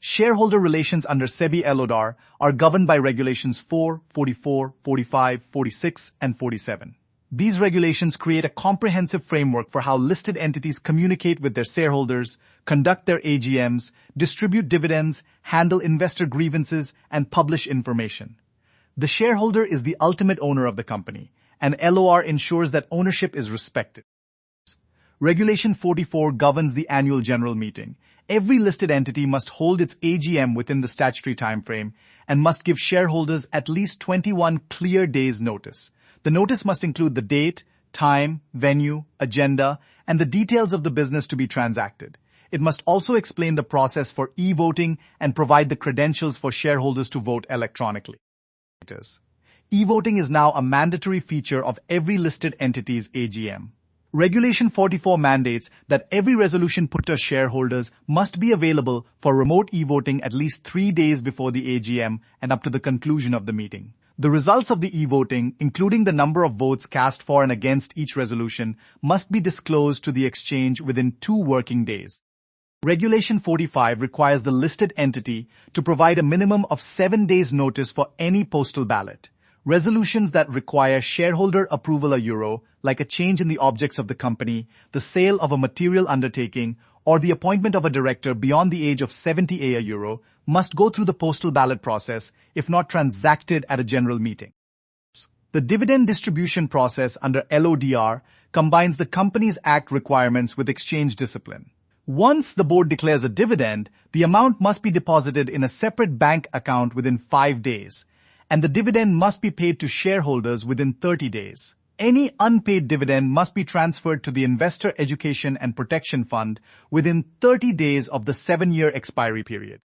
Shareholder relations under SEBI LODR are governed by Regulations 4, 44, 45, 46, and 47. These regulations create a comprehensive framework for how listed entities communicate with their shareholders, conduct their AGMs, distribute dividends, handle investor grievances, and publish information. The shareholder is the ultimate owner of the company, and LOR ensures that ownership is respected. Regulation 44 governs the annual general meeting. Every listed entity must hold its AGM within the statutory timeframe and must give shareholders at least 21 clear days' notice. The notice must include the date, time, venue, agenda, and the details of the business to be transacted. It must also explain the process for e-voting and provide the credentials for shareholders to vote electronically. E-voting is now a mandatory feature of every listed entity's AGM. Regulation 44 mandates that every resolution put to shareholders must be available for remote e-voting at least 3 days before the AGM and up to the conclusion of the meeting. The results of the e-voting, including the number of votes cast for and against each resolution, must be disclosed to the exchange within 2 working days. Regulation 45 requires the listed entity to provide a minimum of 7 days' notice for any postal ballot. Resolutions that require shareholder approval are like a change in the objects of the company, the sale of a material undertaking, or the appointment of a director beyond the age of 70 a must go through the postal ballot process if not transacted at a general meeting. The dividend distribution process under LODR combines the Companies Act requirements with exchange discipline. Once the board declares a dividend, the amount must be deposited in a separate bank account within 5 days, and the dividend must be paid to shareholders within 30 days. Any unpaid dividend must be transferred to the Investor Education and Protection Fund within 30 days of the 7-year expiry period.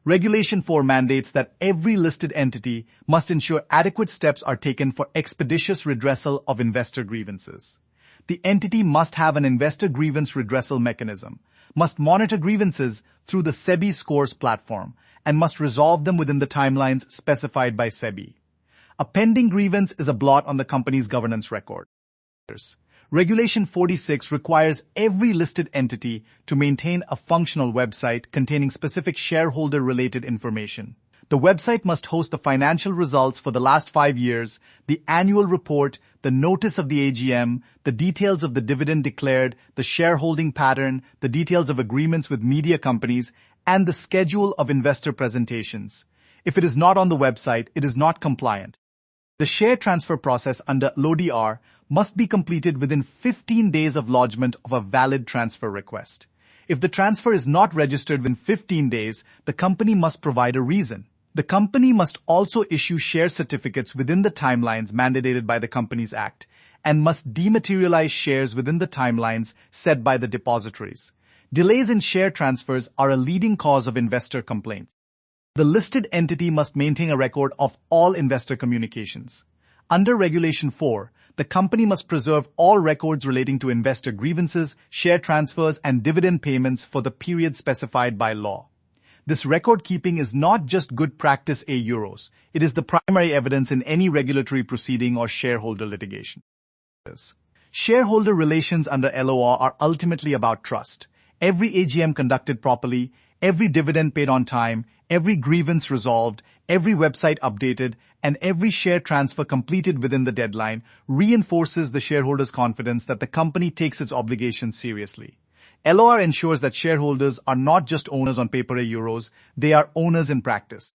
Regulation 4 mandates that every listed entity must ensure adequate steps are taken for expeditious redressal of investor grievances. The entity must have an investor grievance redressal mechanism, must monitor grievances through the SEBI Scores platform, and must resolve them within the timelines specified by SEBI. A pending grievance is a blot on the company's governance record. Regulation 46 requires every listed entity to maintain a functional website containing specific shareholder-related information. The website must host the financial results for the last 5 years, the annual report, the notice of the AGM, the details of the dividend declared, the shareholding pattern, the details of agreements with media companies, and the schedule of investor presentations. If it is not on the website, it is not compliant. The share transfer process under LODR must be completed within 15 days of lodgement of a valid transfer request. If the transfer is not registered within 15 days, the company must provide a reason. The company must also issue share certificates within the timelines mandated by the Companies Act and must dematerialize shares within the timelines set by the depositories. Delays in share transfers are a leading cause of investor complaints. The listed entity must maintain a record of all investor communications. Under Regulation 4, the company must preserve all records relating to investor grievances, share transfers, and dividend payments for the period specified by law. This record keeping is not just good practice euros. It is the primary evidence in any regulatory proceeding or shareholder litigation. Shareholder relations under LOR are ultimately about trust. Every AGM conducted properly, every dividend paid on time, every grievance resolved, every website updated, and every share transfer completed within the deadline reinforces the shareholders' confidence that the company takes its obligations seriously. LOR ensures that shareholders are not just owners on paper euros, they are owners in practice.